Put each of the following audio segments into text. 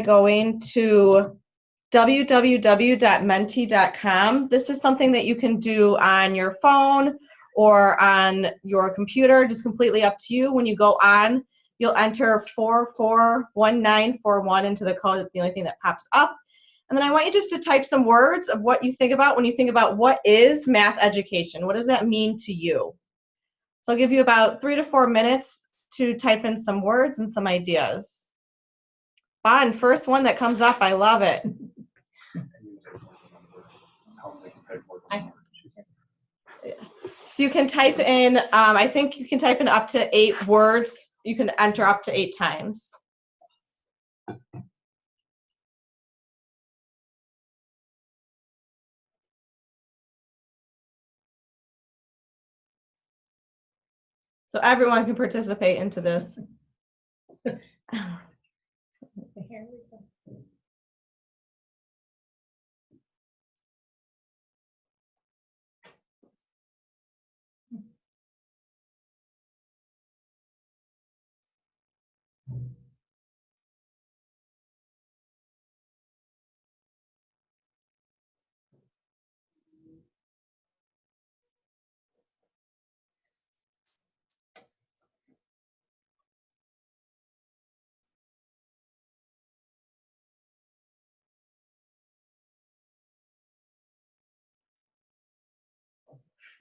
going to www.menti.com. This is something that you can do on your phone or on your computer, just completely up to you. When you go on, you'll enter 441941 into the code. It's the only thing that pops up. And then I want you just to type some words of what you think about when you think about what is math education. What does that mean to you? So I'll give you about 3 to 4 minutes to type in some words and some ideas. Fun, first one that comes up, I love it. So you can type in, I think you can type in up to 8 words. You can enter up to 8 times. So everyone can participate into this.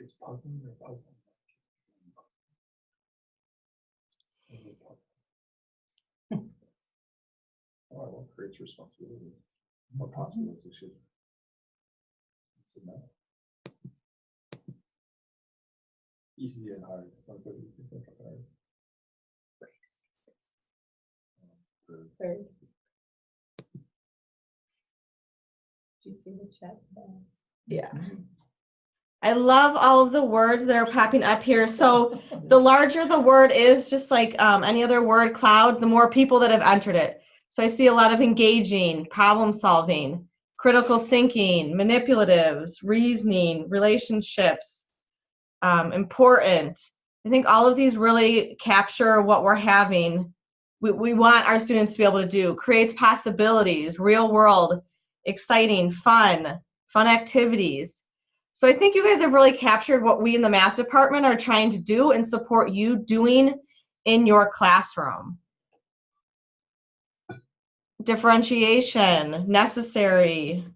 It's puzzling or puzzling. Oh, what creates responsibility? What possibilities should no. Easy and hard. Third. Do you see the chat? Yeah. I love all of the words that are popping up here. So the larger the word is, just like any other word cloud, the more people that have entered it. So I see a lot of engaging, problem solving, critical thinking, manipulatives, reasoning, relationships, important. I think all of these really capture what we're having. We want our students to be able to do. Creates possibilities, real world, exciting, fun activities. So I think you guys have really captured what we in the math department are trying to do and support you doing in your classroom. Differentiation, necessary,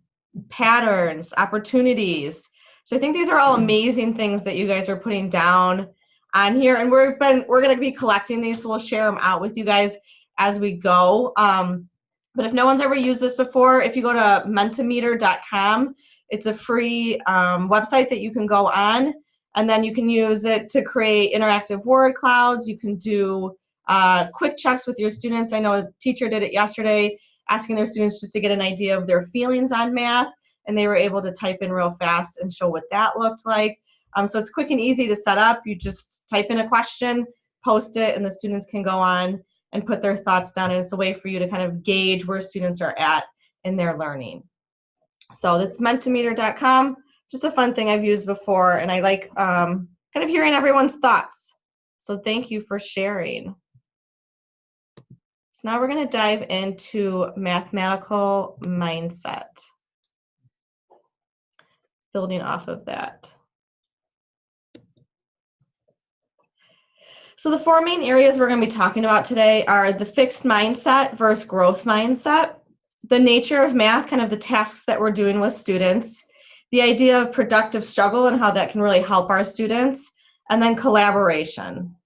patterns, opportunities. So I think these are all amazing things that you guys are putting down on here, and we're going to be collecting these, so we'll share them out with you guys as we go. But if no one's ever used this before, if you go to mentimeter.com, it's a free website that you can go on, and then you can use it to create interactive word clouds. You can do quick checks with your students. I know a teacher did it yesterday, asking their students just to get an idea of their feelings on math, and they were able to type in real fast and show what that looked like. So it's quick and easy to set up. You just type in a question, post it, and the students can go on and put their thoughts down, and it's a way for you to kind of gauge where students are at in their learning. So that's mentimeter.com. Just a fun thing I've used before, and I like kind of hearing everyone's thoughts. So thank you for sharing. So now we're going to dive into mathematical mindset, building off of that. So the 4 main areas we're going to be talking about today are the fixed mindset versus growth mindset, the nature of math, kind of the tasks that we're doing with students, the idea of productive struggle and how that can really help our students, and then collaboration.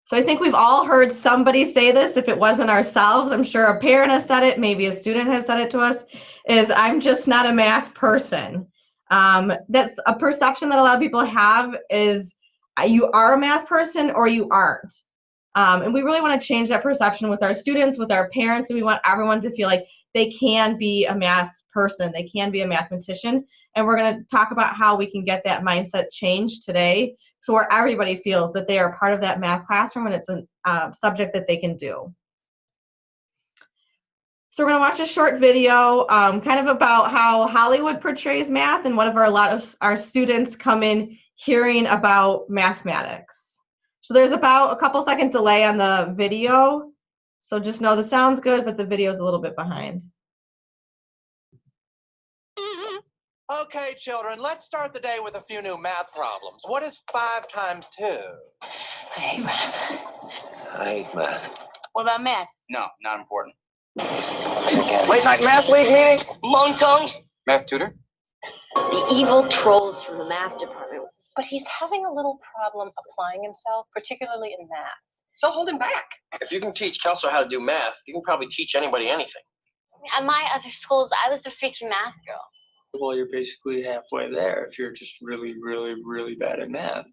So I think we've all heard somebody say this. If it wasn't ourselves, I'm sure a parent has said it, maybe a student has said it to us, is I'm just not a math person. That's a perception that a lot of people have, is you are a math person or you aren't. And we really want to change that perception with our students, with our parents, and we want everyone to feel like they can be a math person, they can be a mathematician. And we're going to talk about how we can get that mindset changed today, so where everybody feels that they are part of that math classroom and it's a subject that they can do. So we're going to watch a short video kind of about how Hollywood portrays math and what a lot of our students come in hearing about mathematics. So there's about a couple second delay on the video. So just know the sound's good, but the video's a little bit behind. Okay, children, let's start the day with a few new math problems. What is 5 times 2? I hate math. I hate math. What about math? No, not important. Again. Late night math league meeting? Long tongue? Math tutor? The evil trolls from the math department. But he's having a little problem applying himself, particularly in math. So hold him back. If you can teach Kelso how to do math, you can probably teach anybody anything. At my other schools, I was the freaky math girl. Well, you're basically halfway there if you're just really, really, really bad at math.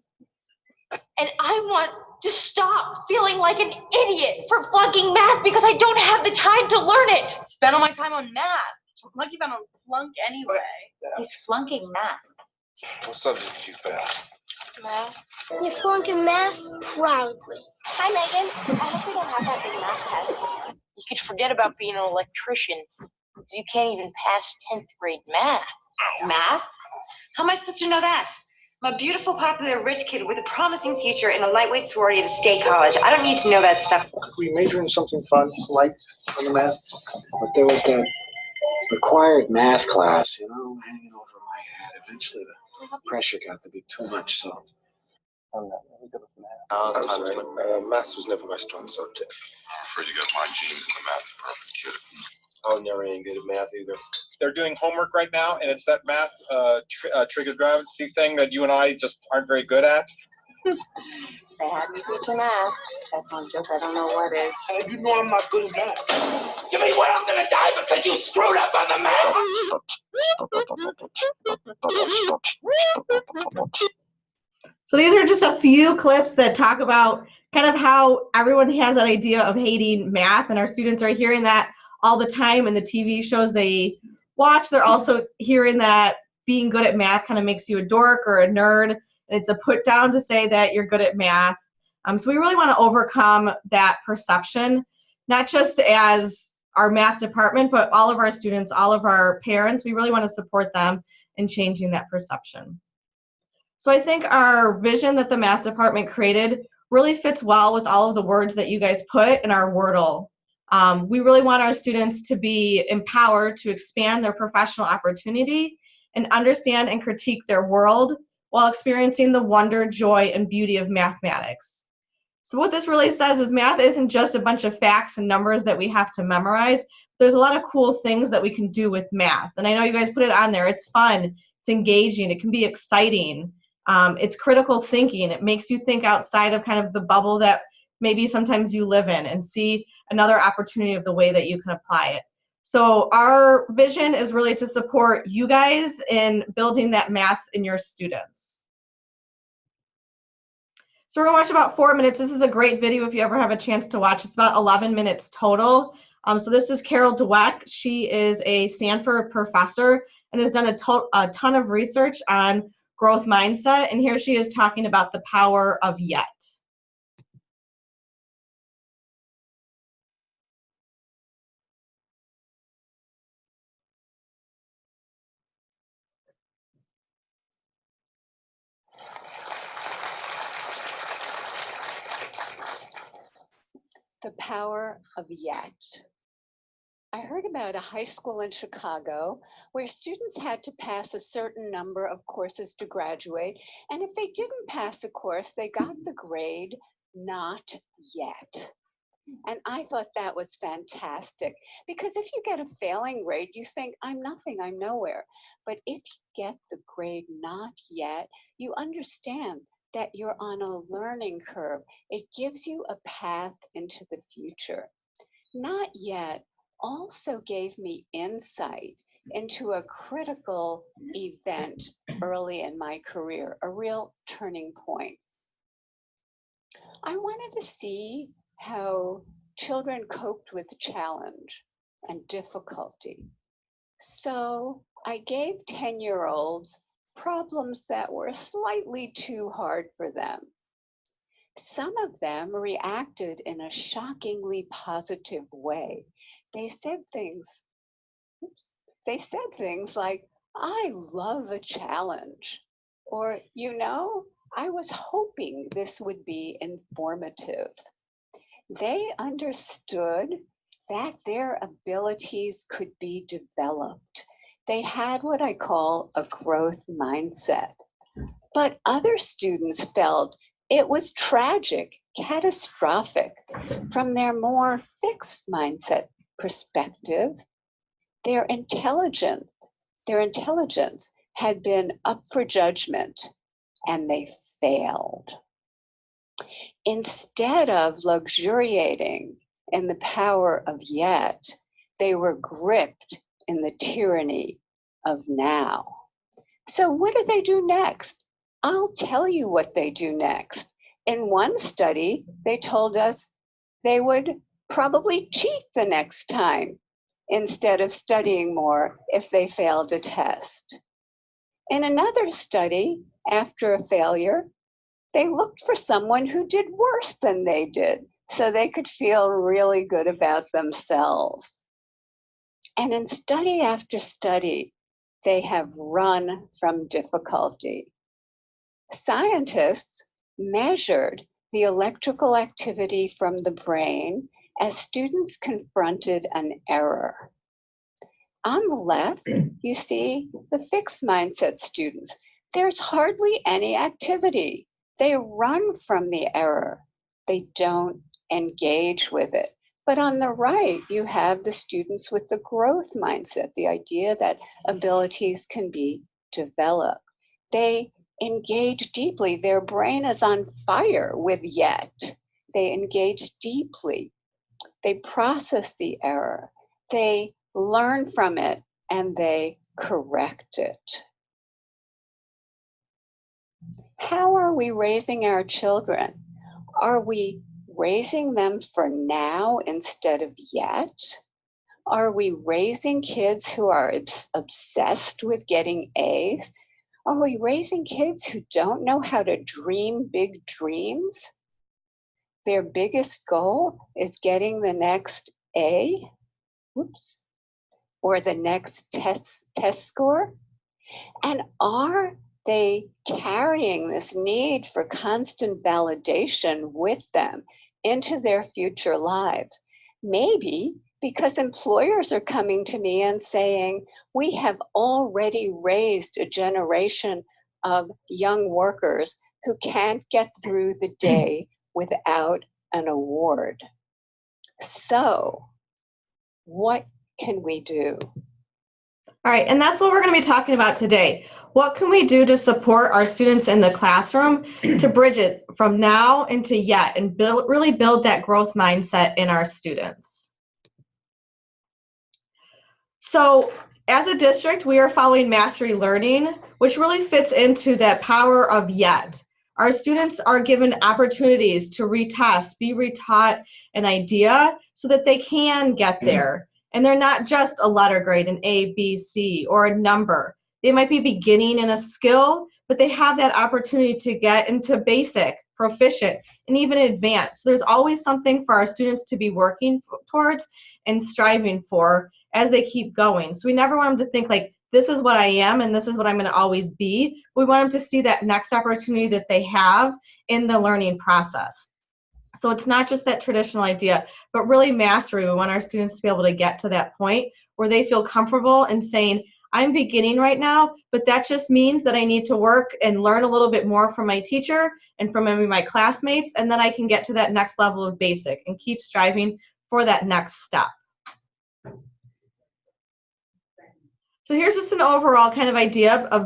And I want to stop feeling like an idiot for flunking math because I don't have the time to learn it. Spend all my time on math. Like you've been on flunk anyway. He's flunking math. What subject did you fail? Math? You're flunking math proudly. Hi, Megan. I hope we don't have that big math test. You could forget about being an electrician because you can't even pass 10th grade math. Math? How am I supposed to know that? I'm a beautiful, popular, rich kid with a promising future in a lightweight sorority at a state college. I don't need to know that stuff. We major in something fun, light on the math. But there was that required math class, you know, hanging over my head. Eventually the pressure got to be too much, so I'm not really good with math. I'm sorry. Math was never my strong subject. I'm afraid you got my genes in the math department, kid. I was never any good at math either. They're doing homework right now, and it's that math trigonometry thing that you and I just aren't very good at. They had me teaching math. That's one joke I don't know what is. And you know I'm not good at math. You mean I'm gonna die because you screwed up on the math? So these are just a few clips that talk about kind of how everyone has that idea of hating math, and our students are hearing that all the time in the TV shows they watch. They're also hearing that being good at math kind of makes you a dork or a nerd, and it's a put down to say that you're good at math. So we really want to overcome that perception, not just as our math department, but all of our students, all of our parents. We really want to support them in changing that perception. So I think our vision that the math department created really fits well with all of the words that you guys put in our Wordle. We really want our students to be empowered to expand their professional opportunity and understand and critique their world while experiencing the wonder, joy, and beauty of mathematics. So what this really says is math isn't just a bunch of facts and numbers that we have to memorize. There's a lot of cool things that we can do with math. And I know you guys put it on there. It's fun. It's engaging. It can be exciting. It's critical thinking. It makes you think outside of kind of the bubble that maybe sometimes you live in and see another opportunity of the way that you can apply it. So our vision is really to support you guys in building that math in your students. So we're gonna watch about 4 minutes. This is a great video if you ever have a chance to watch. It's about 11 minutes total. So this is Carol Dweck. She is a Stanford professor and has done a ton of research on growth mindset. And here she is talking about the power of yet. The power of yet. I heard about a high school in Chicago where students had to pass a certain number of courses to graduate, and if they didn't pass a course, they got the grade not yet. And I thought that was fantastic, because if you get a failing rate, you think, I'm nothing, I'm nowhere. But if you get the grade not yet, you understand that you're on a learning curve. It gives you a path into the future. Not yet also gave me insight into a critical event early in my career, a real turning point. I wanted to see how children coped with challenge and difficulty. So I gave 10-year-olds problems that were slightly too hard for them. Some of them reacted in a shockingly positive way. They said things like, I love a challenge, or, you know, I was hoping this would be informative. They understood that their abilities could be developed. They had what I call a growth mindset. But other students felt it was tragic, catastrophic. From their more fixed mindset perspective, their intelligence had been up for judgment and they failed. Instead of luxuriating in the power of yet, they were gripped in the tyranny of now. So what do they do next? I'll tell you what they do next. In one study, they told us they would probably cheat the next time instead of studying more if they failed a test. In another study, after a failure, they looked for someone who did worse than they did so they could feel really good about themselves. And in study after study, they have run from difficulty. Scientists measured the electrical activity from the brain as students confronted an error. On the left, you see the fixed mindset students. There's hardly any activity. They run from the error. They don't engage with it. But on the right, you have the students with the growth mindset, the idea that abilities can be developed. They engage deeply. Their brain is on fire with yet. They engage deeply. They process the error. They learn from it and they correct it. How are we raising our children? Are we raising them for now instead of yet? Are we raising kids who are obsessed with getting A's? Are we raising kids who don't know how to dream big dreams? Their biggest goal is getting the next A, or the next test score? And are they carrying this need for constant validation with them into their future lives? Maybe because employers are coming to me and saying, we have already raised a generation of young workers who can't get through the day without an award. So, what can we do? All right, and that's what we're going to be talking about today. What can we do to support our students in the classroom to bridge it from now into yet and really build that growth mindset in our students? So as a district, we are following Mastery Learning, which really fits into that power of yet. Our students are given opportunities to retest, be retaught an idea so that they can get there. And they're not just a letter grade, an A, B, C, or a number. They might be beginning in a skill, but they have that opportunity to get into basic, proficient, and even advanced. So there's always something for our students to be working towards and striving for as they keep going. So we never want them to think like, this is what I am and this is what I'm going to always be. We want them to see that next opportunity that they have in the learning process. So it's not just that traditional idea, but really mastery. We want our students to be able to get to that point where they feel comfortable in saying, I'm beginning right now, but that just means that I need to work and learn a little bit more from my teacher and from my classmates, and then I can get to that next level of basic and keep striving for that next step. So here's just an overall kind of idea of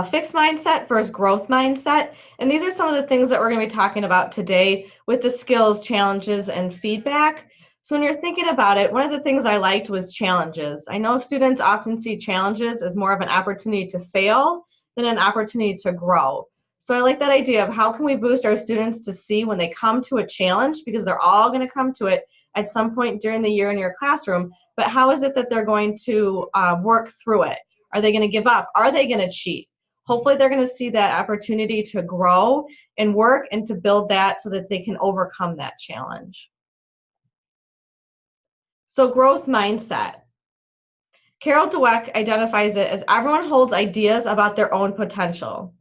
fixed mindset versus growth mindset. And these are some of the things that we're going to be talking about today with the skills, challenges, and feedback. So when you're thinking about it, one of the things I liked was challenges. I know students often see challenges as more of an opportunity to fail than an opportunity to grow. So I like that idea of how can we boost our students to see when they come to a challenge, because they're all going to come to it at some point during the year in your classroom, but how is it that they're going to work through it? Are they going to give up? Are they going to cheat? Hopefully they're going to see that opportunity to grow and work and to build that so that they can overcome that challenge. So growth mindset. Carol Dweck identifies it as everyone holds ideas about their own potential.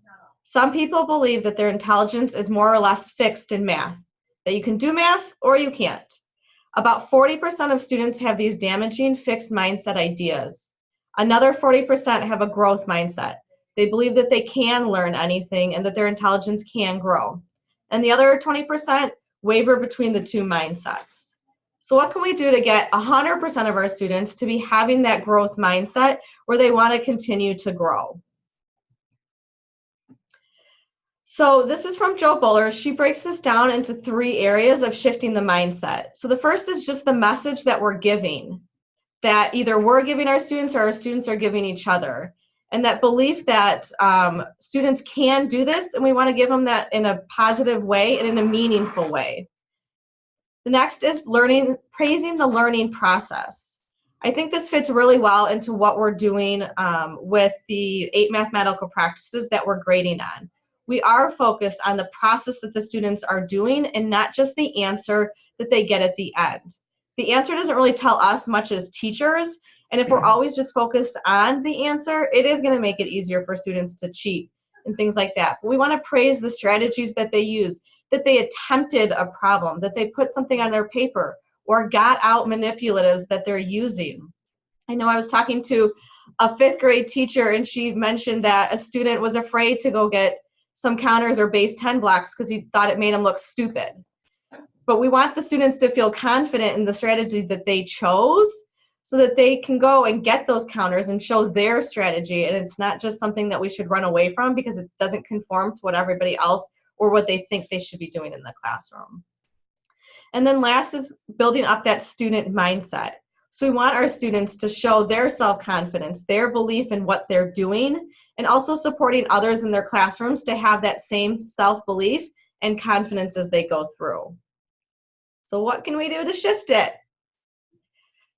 Some people believe that their intelligence is more or less fixed in math. that you can do math or you can't. About 40% of students have these damaging fixed mindset ideas. Another 40% have a growth mindset. They believe that they can learn anything and that their intelligence can grow. And the other 20% waver between the two mindsets. So what can we do to get 100% of our students to be having that growth mindset where they want to continue to grow? So this is from Jo Boaler. She breaks this down into 3 areas of shifting the mindset. So the first is just the message that we're giving, that either we're giving our students or our students are giving each other. And that belief that students can do this, and we want to give them that in a positive way and in a meaningful way. The next is praising the learning process. I think this fits really well into what we're doing with the 8 mathematical practices that we're grading on. We are focused on the process that the students are doing and not just the answer that they get at the end. The answer doesn't really tell us much as teachers, and if we're always just focused on the answer, it is going to make it easier for students to cheat and things like that. But we want to praise the strategies that they use, that they attempted a problem, that they put something on their paper, or got out manipulatives that they're using. I know I was talking to a 5th grade teacher, and she mentioned that a student was afraid to go get some counters or base 10 blocks because he thought it made him look stupid. But we want the students to feel confident in the strategy that they chose so that they can go and get those counters and show their strategy. And it's not just something that we should run away from because it doesn't conform to what everybody else or what they think they should be doing in the classroom. And then last is building up that student mindset. So we want our students to show their self-confidence, their belief in what they're doing, and also supporting others in their classrooms to have that same self-belief and confidence as they go through. So what can we do to shift it?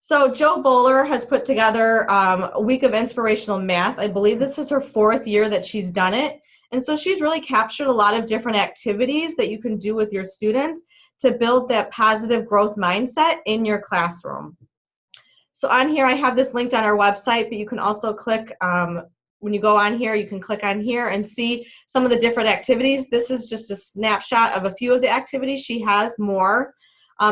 So Jo Boaler has put together a week of inspirational math. I believe this is her 4th year that she's done it. And so she's really captured a lot of different activities that you can do with your students to build that positive growth mindset in your classroom. So on here, I have this linked on our website, but you can also click, when you go on here, you can click on here and see some of the different activities. This is just a snapshot of a few of the activities. She has more.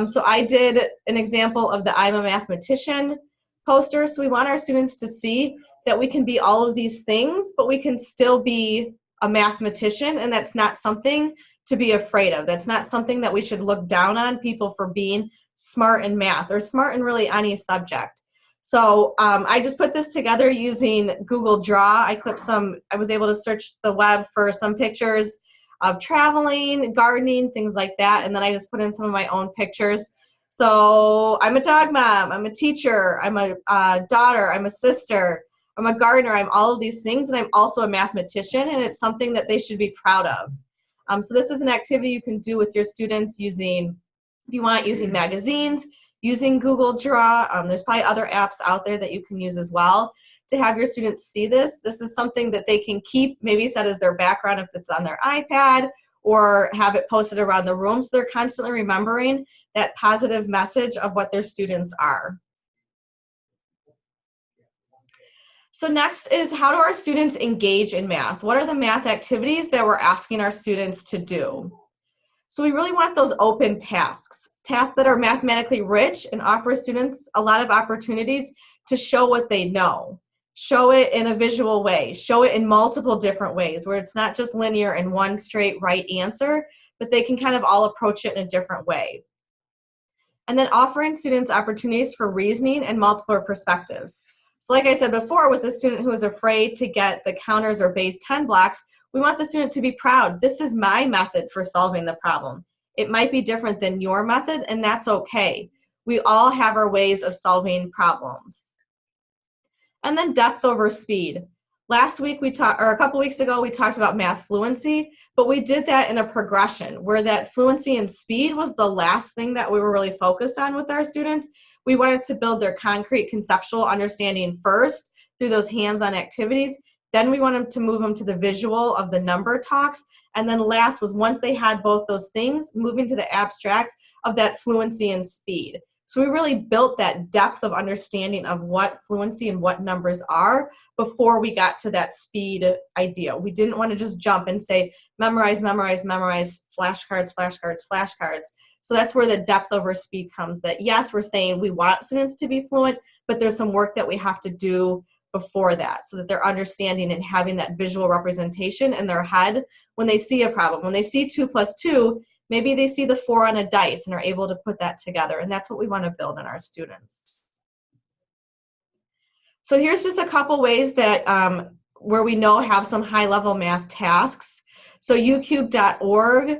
So I did an example of the I'm a Mathematician poster. So we want our students to see that we can be all of these things, but we can still be a mathematician, and that's not something to be afraid of. That's not something that we should look down on people for being smart in math or smart in really any subject. So I just put this together using Google Draw. I was able to search the web for some pictures of traveling, gardening, things like that, and then I just put in some of my own pictures. So I'm a dog mom, I'm a teacher, I'm a daughter, I'm a sister, I'm a gardener, I'm all of these things, and I'm also a mathematician, and it's something that they should be proud of. So this is an activity you can do with your students using, if you want, using magazines, using Google Draw. There's probably other apps out there that you can use as well to have your students see this. This is something that they can keep maybe set as their background if it's on their iPad, or have it posted around the room so they're constantly remembering that positive message of what their students are. So next is, how do our students engage in math? What are the math activities that we're asking our students to do? So we really want those open tasks, tasks that are mathematically rich and offer students a lot of opportunities to show what they know. Show it in a visual way, show it in multiple different ways where it's not just linear and one straight right answer, but they can kind of all approach it in a different way. And then offering students opportunities for reasoning and multiple perspectives. So like I said before, with the student who is afraid to get the counters or base 10 blocks, we want the student to be proud. This is my method for solving the problem. It might be different than your method, and that's okay. We all have our ways of solving problems. And then depth over speed. Last week a couple weeks ago, we talked about math fluency, but we did that in a progression where that fluency and speed was the last thing that we were really focused on with our students. We wanted to build their concrete conceptual understanding first through those hands-on activities. Then we wanted to move them to the visual of the number talks. And then last was, once they had both those things, moving to the abstract of that fluency and speed. So we really built that depth of understanding of what fluency and what numbers are before we got to that speed idea. We didn't want to just jump and say, memorize, memorize, memorize, flashcards, flashcards, flashcards. So that's where the depth over speed comes, that yes, we're saying we want students to be fluent, but there's some work that we have to do before that so that they're understanding and having that visual representation in their head when they see a problem. When they see 2 + 2, maybe they see the 4 on a dice and are able to put that together. And that's what we want to build in our students. So here's just a couple ways that where we know have some high-level math tasks. So ucube.org,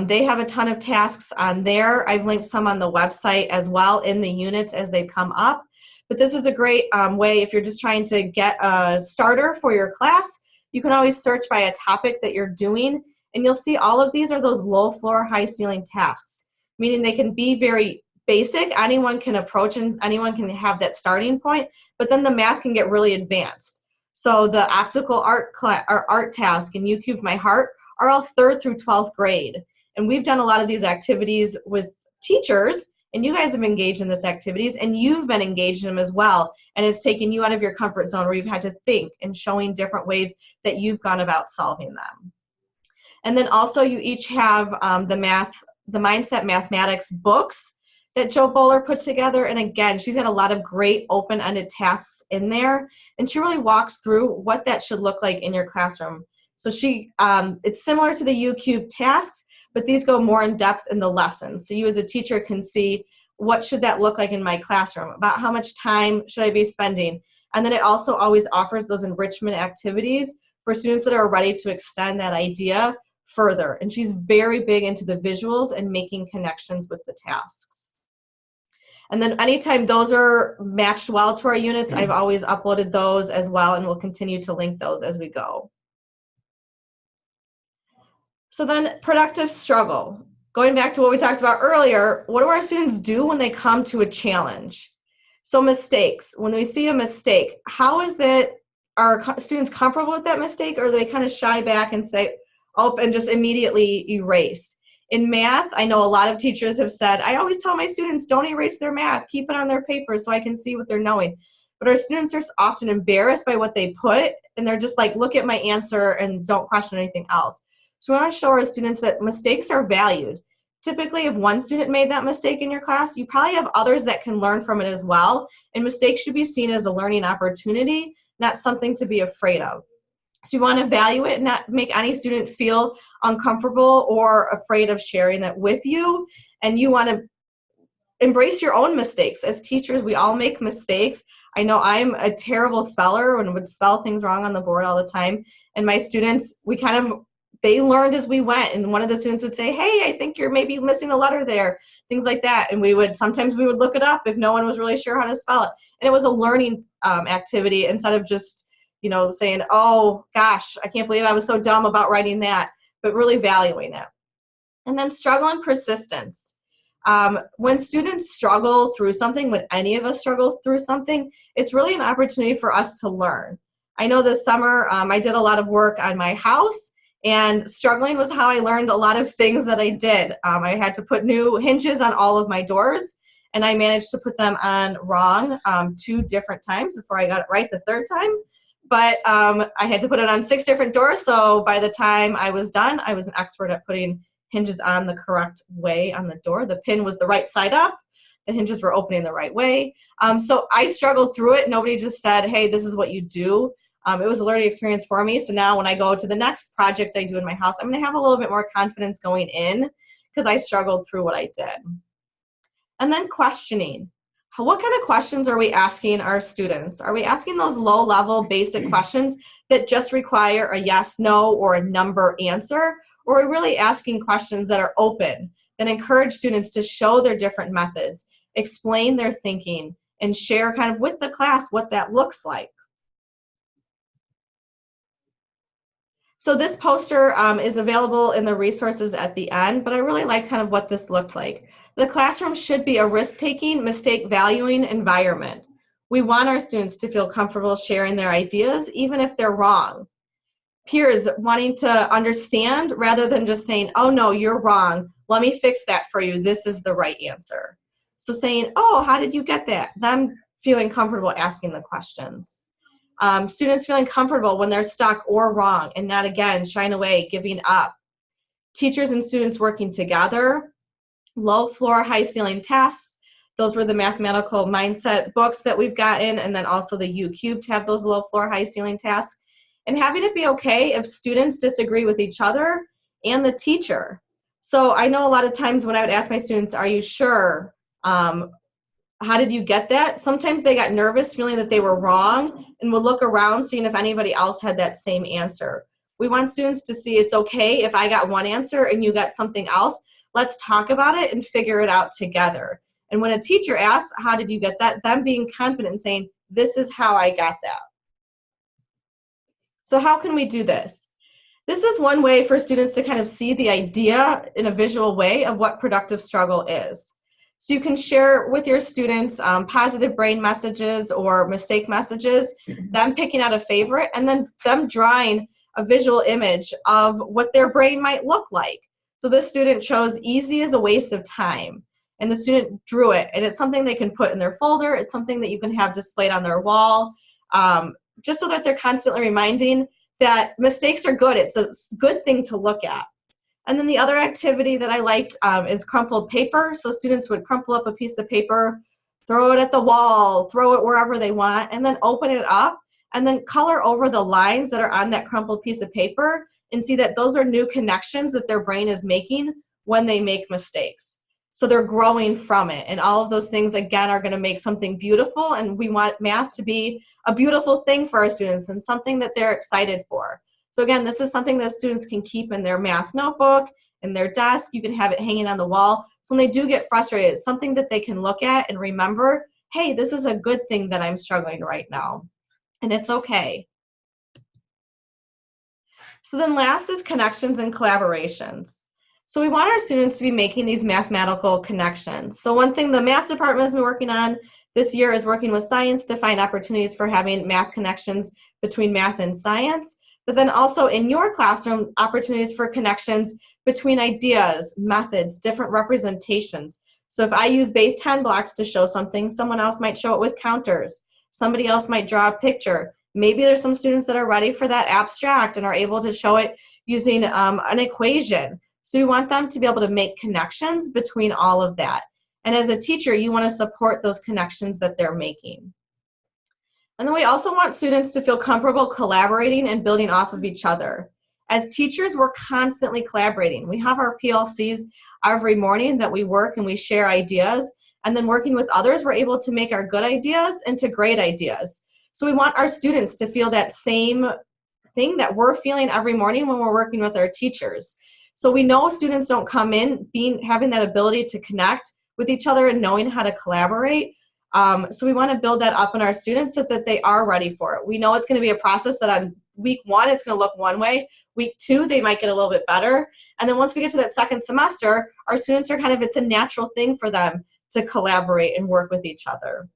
they have a ton of tasks on there. I've linked some on the website as well in the units as they come up. But this is a great way if you're just trying to get a starter for your class. You can always search by a topic that you're doing, and you'll see all of these are those low floor, high ceiling tasks, meaning they can be very basic. Anyone can approach and anyone can have that starting point, but then the math can get really advanced. So the optical art class or art task in uCube My Heart are all 3rd through 12th grade. And we've done a lot of these activities with teachers, and you guys have engaged in these activities, and you've been engaged in them as well. And it's taken you out of your comfort zone where you've had to think and showing different ways that you've gone about solving them. And then also you each have the Mindset Mathematics books that Joe Boaler put together. And again, she's got a lot of great open-ended tasks in there, and she really walks through what that should look like in your classroom. So it's similar to the uCube tasks, but these go more in depth in the lessons. So you as a teacher can see what should that look like in my classroom, about how much time should I be spending. And then it also always offers those enrichment activities for students that are ready to extend that idea further. And she's very big into the visuals and making connections with the tasks. And then anytime those are matched well to our units, I've always uploaded those as well, and we'll continue to link those as we go. So then productive struggle. Going back to what we talked about earlier, what do our students do when they come to a challenge? So mistakes. When we see a mistake, how is that, are students comfortable with that mistake, or do they kind of shy back and say, oh, and just immediately erase? In math, I know a lot of teachers have said, I always tell my students, don't erase their math, keep it on their paper so I can see what they're knowing. But our students are often embarrassed by what they put, and they're just like, look at my answer and don't question anything else. So we want to show our students that mistakes are valued. Typically, if one student made that mistake in your class, you probably have others that can learn from it as well, and mistakes should be seen as a learning opportunity, not something to be afraid of. So you want to value it, not make any student feel uncomfortable or afraid of sharing that with you. And you want to embrace your own mistakes. As teachers, we all make mistakes. I know I'm a terrible speller and would spell things wrong on the board all the time. And my students, they learned as we went. And one of the students would say, hey, I think you're maybe missing a letter there, things like that. And sometimes we would look it up if no one was really sure how to spell it. And it was a learning activity instead of just saying, oh gosh, I can't believe I was so dumb about writing that, but really valuing it. And then struggle and persistence. When students struggle through something, when any of us struggles through something, it's really an opportunity for us to learn. I know this summer I did a lot of work on my house, and struggling was how I learned a lot of things that I did. I had to put new hinges on all of my doors, and I managed to put them on wrong 2 different times before I got it right the 3rd time. But I had to put it on 6 different doors, so by the time I was done, I was an expert at putting hinges on the correct way on the door. The pin was the right side up. The hinges were opening the right way. So I struggled through it. Nobody just said, hey, this is what you do. It was a learning experience for me. So now when I go to the next project I do in my house, I'm going to have a little bit more confidence going in because I struggled through what I did. And then questioning. What kind of questions are we asking our students? Are we asking those low-level basic questions that just require a yes, no, or a number answer? Or are we really asking questions that are open, that encourage students to show their different methods, explain their thinking, and share kind of with the class what that looks like? So this poster is available in the resources at the end, but I really like kind of what this looked like. The classroom should be a risk-taking, mistake-valuing environment. We want our students to feel comfortable sharing their ideas, even if they're wrong. Peers wanting to understand rather than just saying, oh no, you're wrong. Let me fix that for you. This is the right answer. So saying, oh, how did you get that? Them feeling comfortable asking the questions. Students feeling comfortable when they're stuck or wrong and not, again, shying away, giving up. Teachers and students working together. low floor, high ceiling tasks. Those were the Mathematical Mindset books that we've gotten, and then also the U Cubed have those low floor, high ceiling tasks. And having it be okay if students disagree with each other and the teacher. So I know a lot of times when I would ask my students, are you sure? How did you get that? Sometimes they got nervous feeling that they were wrong and would look around seeing if anybody else had that same answer. We want students to see it's okay if I got one answer and you got something else. Let's talk about it and figure it out together. And when a teacher asks, how did you get that? Them being confident and saying, this is how I got that. So how can we do this? This is one way for students to kind of see the idea in a visual way of what productive struggle is. So you can share with your students positive brain messages or mistake messages, them picking out a favorite, and then them drawing a visual image of what their brain might look like. So this student chose easy is a waste of time, and the student drew it, and it's something they can put in their folder. It's something that you can have displayed on their wall, just so that they're constantly reminding that mistakes are good. It's a good thing to look at. And then the other activity that I liked is crumpled paper. So students would crumple up a piece of paper, throw it at the wall, throw it wherever they want, and then open it up and then color over the lines that are on that crumpled piece of paper and see that those are new connections that their brain is making when they make mistakes. So they're growing from it. And all of those things, again, are going to make something beautiful. And we want math to be a beautiful thing for our students and something that they're excited for. So again, this is something that students can keep in their math notebook, in their desk. You can have it hanging on the wall. So when they do get frustrated, it's something that they can look at and remember, hey, this is a good thing that I'm struggling right now. And it's okay. So then last is connections and collaborations. So we want our students to be making these mathematical connections. So one thing the math department has been working on this year is working with science to find opportunities for having math connections between math and science. But then also in your classroom, opportunities for connections between ideas, methods, different representations. So if I use base 10 blocks to show something, someone else might show it with counters. Somebody else might draw a picture. Maybe there's some students that are ready for that abstract and are able to show it using an equation. So you want them to be able to make connections between all of that. And as a teacher, you want to support those connections that they're making. And then we also want students to feel comfortable collaborating and building off of each other. As teachers, we're constantly collaborating. We have our PLCs every morning that we work and we share ideas. And then working with others, we're able to make our good ideas into great ideas. So we want our students to feel that same thing that we're feeling every morning when we're working with our teachers. So we know students don't come in having that ability to connect with each other and knowing how to collaborate. So we want to build that up in our students so that they are ready for it. We know it's going to be a process that on week 1, it's going to look one way. Week 2, they might get a little bit better. And then once we get to that second semester, our students are it's a natural thing for them to collaborate and work with each other.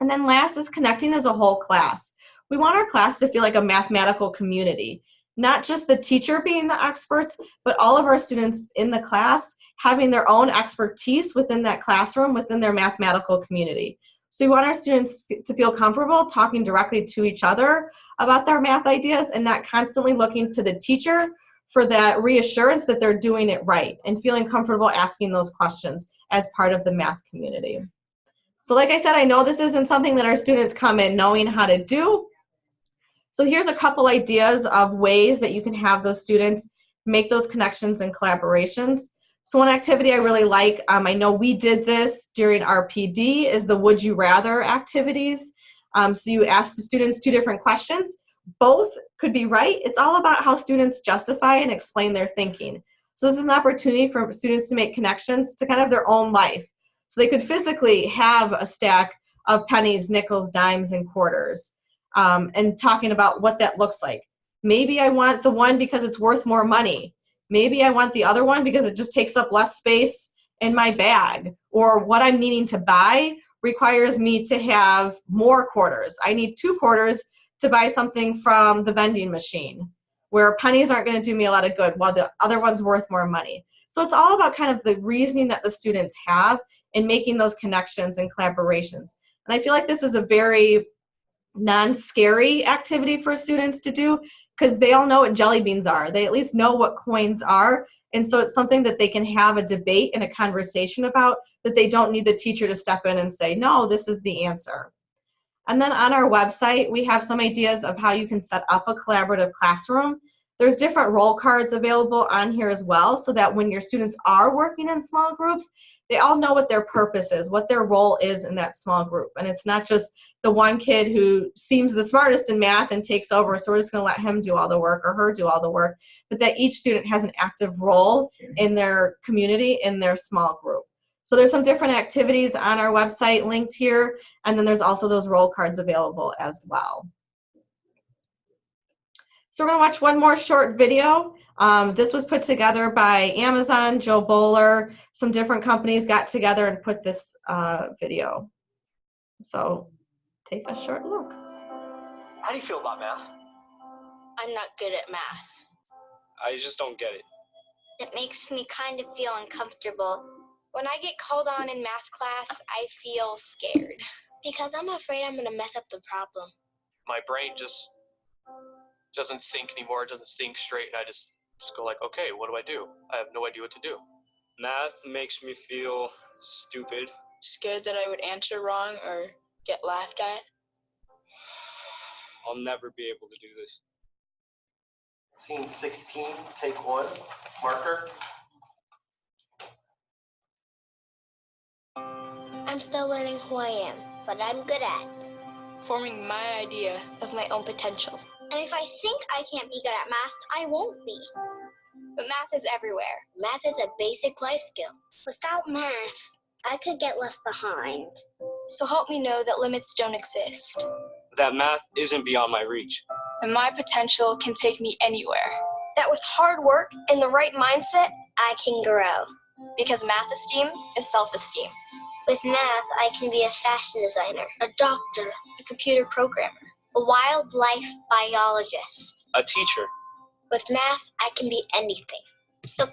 And then last is connecting as a whole class. We want our class to feel like a mathematical community, not just the teacher being the experts, but all of our students in the class having their own expertise within that classroom, within their mathematical community. So we want our students to feel comfortable talking directly to each other about their math ideas and not constantly looking to the teacher for that reassurance that they're doing it right and feeling comfortable asking those questions as part of the math community. So like I said, I know this isn't something that our students come in knowing how to do. So here's a couple ideas of ways that you can have those students make those connections and collaborations. So one activity I really like, I know we did this during our PD, is the Would You Rather activities. So you ask the students 2 different questions. Both could be right. It's all about how students justify and explain their thinking. So this is an opportunity for students to make connections to kind of their own life. So they could physically have a stack of pennies, nickels, dimes, and quarters, and talking about what that looks like. Maybe I want the one because it's worth more money. Maybe I want the other one because it just takes up less space in my bag. Or what I'm needing to buy requires me to have more quarters. I need 2 quarters to buy something from the vending machine, where pennies aren't going to do me a lot of good while the other one's worth more money. So it's all about kind of the reasoning that the students have in making those connections and collaborations. And I feel like this is a very non-scary activity for students to do, because they all know what jelly beans are. They at least know what coins are. And so it's something that they can have a debate and a conversation about, that they don't need the teacher to step in and say, no, this is the answer. And then on our website, we have some ideas of how you can set up a collaborative classroom. There's different role cards available on here as well, so that when your students are working in small groups, they all know what their purpose is, what their role is in that small group. And it's not just the one kid who seems the smartest in math and takes over, so we're just going to let him do all the work or her do all the work, but that each student has an active role in their community, in their small group. So there's some different activities on our website linked here, and then there's also those role cards available as well. So we're going to watch one more short video. This was put together by Amazon, Joe Boaler. Some different companies got together and put this video. So take a short look. How do you feel about math? I'm not good at math. I just don't get it. It makes me kind of feel uncomfortable. When I get called on in math class, I feel scared because I'm afraid I'm going to mess up the problem. My brain just doesn't think anymore. It doesn't think straight. And I just go like, okay, what do I do? I have no idea what to do. Math makes me feel stupid. Scared that I would answer wrong or get laughed at. I'll never be able to do this. Scene 16, take 1, marker. I'm still learning who I am, but I'm good at forming my idea of my own potential. And if I think I can't be good at math, I won't be. But math is everywhere. Math is a basic life skill. Without math, I could get left behind. So help me know that limits don't exist. That math isn't beyond my reach. And my potential can take me anywhere. That with hard work and the right mindset, I can grow. Because math esteem is self-esteem. With math, I can be a fashion designer, a doctor, a computer programmer, a wildlife biologist, a teacher. With math, I can be anything. So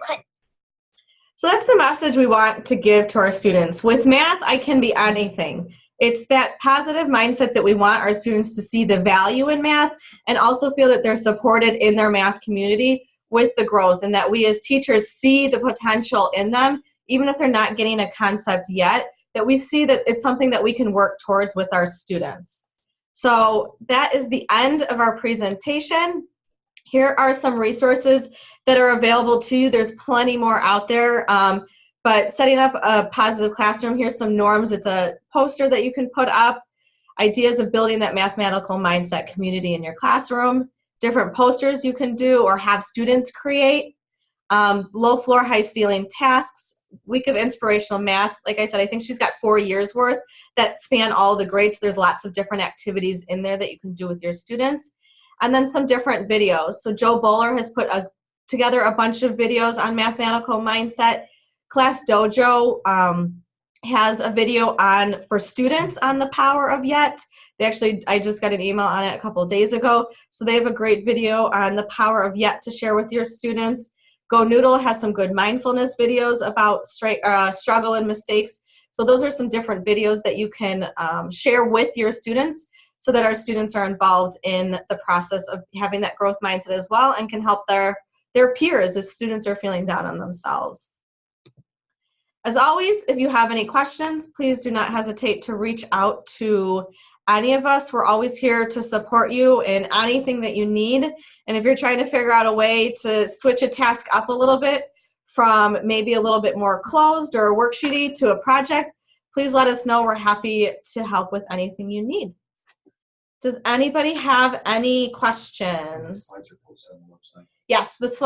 that's the message we want to give to our students. With math, I can be anything. It's that positive mindset that we want our students to see the value in math and also feel that they're supported in their math community with the growth, and that we as teachers see the potential in them, even if they're not getting a concept yet, that we see that it's something that we can work towards with our students. So that is the end of our presentation. Here are some resources that are available to you. There's plenty more out there, but setting up a positive classroom, here's some norms. It's a poster that you can put up, ideas of building that mathematical mindset community in your classroom, different posters you can do or have students create, low floor, high ceiling tasks, week of inspirational math. Like I said, I think she's got 4 years worth that span all the grades. There's lots of different activities in there that you can do with your students. And then some different videos. So Joe Boaler has put together a bunch of videos on mathematical mindset. Class Dojo has a video for students on the power of yet. I just got an email on it a couple of days ago. So they have a great video on the power of yet to share with your students. Go Noodle has some good mindfulness videos about struggle and mistakes. So those are some different videos that you can share with your students so that our students are involved in the process of having that growth mindset as well and can help their peers if students are feeling down on themselves. As always, if you have any questions, please do not hesitate to reach out to any of us. We're always here to support you in anything that you need. And if you're trying to figure out a way to switch a task up a little bit from maybe a little bit more closed or worksheety to a project, please let us know. We're happy to help with anything you need. Does anybody have any questions? Slides are posted on the website. Yes, the slides.